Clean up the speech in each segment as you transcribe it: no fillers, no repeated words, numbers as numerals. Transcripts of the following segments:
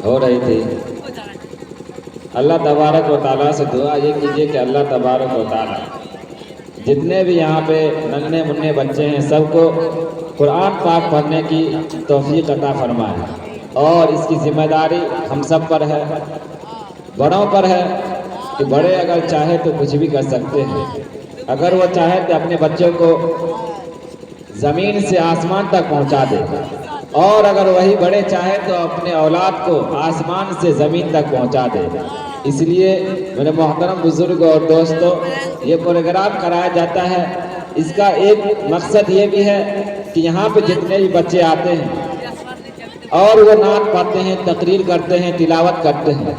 ہو رہی تھی، اللہ تبارک و تعالیٰ سے دعا یہ کیجیے کہ اللہ تبارک و تعالیٰ جتنے بھی یہاں پہ ننھے منھے بچے ہیں سب کو قرآن پاک پڑھنے کی توفیق عطا فرمائے، اور اس کی ذمہ داری ہم سب پر ہے، بڑوں پر ہے کہ بڑے اگر چاہے تو کچھ بھی کر سکتے ہیں۔ اگر وہ چاہے تو اپنے بچوں کو زمین سے آسمان تک پہنچا دے، اور اگر وہی بڑے چاہے تو اپنے اولاد کو آسمان سے زمین تک پہنچا دے۔ اس لیے میرے محترم بزرگ اور دوستو، یہ پروگرام کرایا جاتا ہے، اس کا ایک مقصد یہ بھی ہے کہ یہاں پہ جتنے بھی بچے آتے ہیں اور وہ نعت پڑھتے ہیں، تقریر کرتے ہیں، تلاوت کرتے ہیں،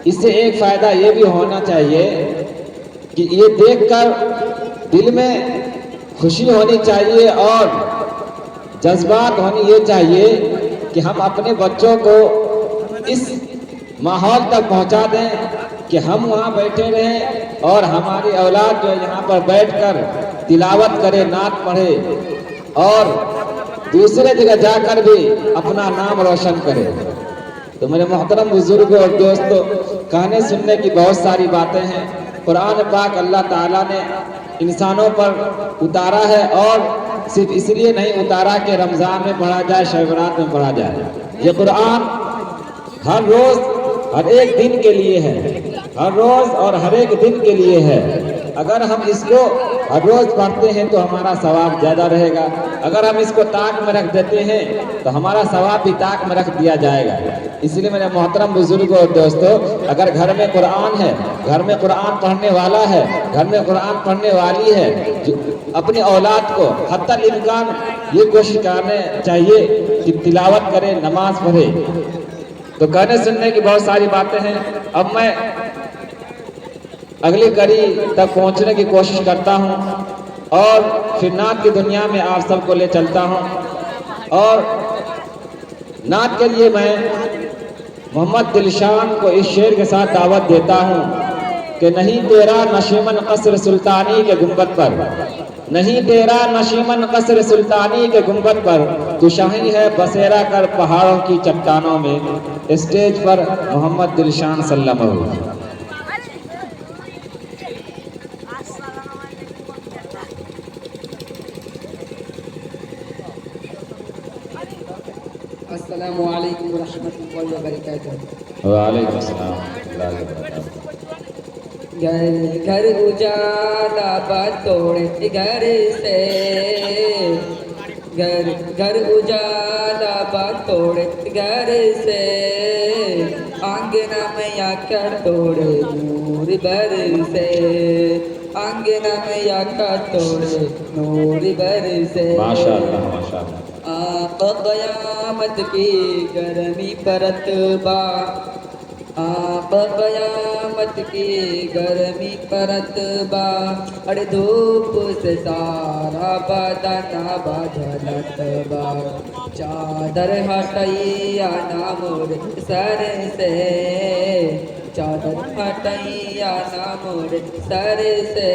اس سے ایک فائدہ یہ بھی ہونا چاہیے کہ یہ دیکھ کر دل میں خوشی ہونی چاہیے اور جذبات ہونی یہ چاہیے کہ ہم اپنے بچوں کو اس ماحول تک پہنچا دیں کہ ہم وہاں بیٹھے رہیں اور ہماری اولاد جو یہاں پر بیٹھ کر تلاوت کرے، نعت پڑھے اور دوسرے جگہ جا کر بھی اپنا نام روشن کرے۔ تو میرے محترم بزرگوں اور دوستوں، کہنے سننے کی بہت ساری باتیں ہیں۔ قرآن پاک اللہ تعالیٰ نے انسانوں پر اتارا ہے، اور صرف اس لیے نہیں اتارا کہ رمضان میں پڑھا جائے، شب برات میں پڑھا جائے۔ یہ قرآن ہر روز ہر ایک دن کے لیے ہے، ہر روز اور ہر ایک دن کے لیے ہے۔ اگر ہم اس کو ہر روز پڑھتے ہیں تو ہمارا ثواب زیادہ رہے گا، اگر ہم اس کو طاق میں رکھ دیتے ہیں تو ہمارا ثواب بھی طاق میں رکھ دیا جائے گا۔ اس لیے میرے محترم بزرگوں اور دوستوں، اگر گھر میں قرآن ہے، گھر میں قرآن پڑھنے والا ہے، گھر میں قرآن پڑھنے والی ہے، اپنی اولاد کو حتی الامکان یہ کوشش کرنے چاہیے کہ تلاوت کرے، نماز پڑھے۔ تو کہنے سننے کی بہت ساری باتیں ہیں۔ اب میں اگلی کڑی تک پہنچنے کی کوشش کرتا ہوں اور پھر نعت کی دنیا میں آپ سب کو لے چلتا ہوں، اور نعت کے لیے میں محمد دلشان کو اس شعر کے ساتھ دعوت دیتا ہوں کہ نہیں تیرا نشیمن قصر سلطانی کے گنبد پر، نہیں تیرا نشیمن قصر سلطانی کے گنبد پر، تو شاہی ہے بسیرا کر پہاڑوں کی چٹانوں میں۔ اسٹیج پر محمد دلشان صلی اللہ علیہ وسلم۔ السلام علیکم ورحمۃ اللہ وبرکاتہ۔ وعلیکم السلام ورحمۃ اللہ وبرکاتہ۔ گھر گھر اجالا بتوڑے گھر سے، گھر گھر اجالا بتوڑے گھر سے، آنگنا میں یا کر توڑے نور بر سے، آنگنا میں یا کر توڑے نور بر سے۔ ماشاء اللہ ماشاء اللہ۔ آپ قیامت کی گرمی پرتبا، آپ قیامت کی گرمی پرتبا، اڑے دھوپ سے سارا بدن بدلتبا، چادر ہٹیا نامور سر سے، چادر ہٹیا نامور سر سے،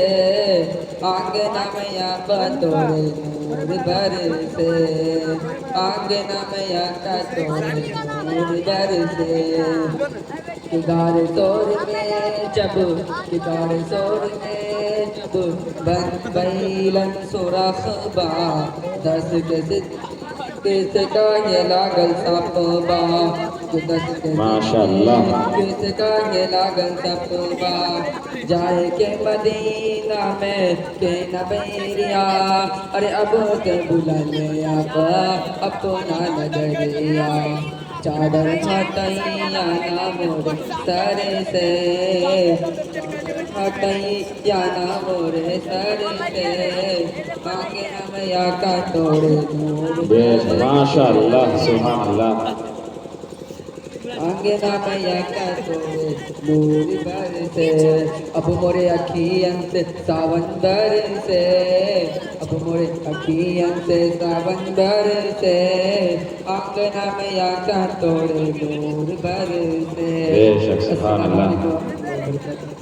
آنگنا میں یا بطور نور بر سے، آنگنا میں یا بطور نور بر سے۔ کدار زور میں جب، کدار زور میں جب، بن بیلن سرخ با، دس کس کا یہ لاگل سپ با، ماشاء اللہ۔ کس کا یہ لاگل سپ با، جائے کہ مدینہ میں کہ نبیریا، ارے اب کے بلا لے آپ اپنا نظریہ، چادر ہٹیا نامور سر سے، ہٹیا نامور سر سے، آنگنا میں یا کا توڑے نور بر سے، ماشاء اللہ سبحان اللہ۔ آنگنا میں یا کا توڑے نور بر سے، اب مورے اکھیاں سے ساون بر سے، اب مورے اکھیاں سے ساون بر سے، آنگنا میں یا کا توڑے نور بر سے۔ بے شک سبحان السلام اللہ۔ علیکم ورحمۃ اللہ وبرکاتہ۔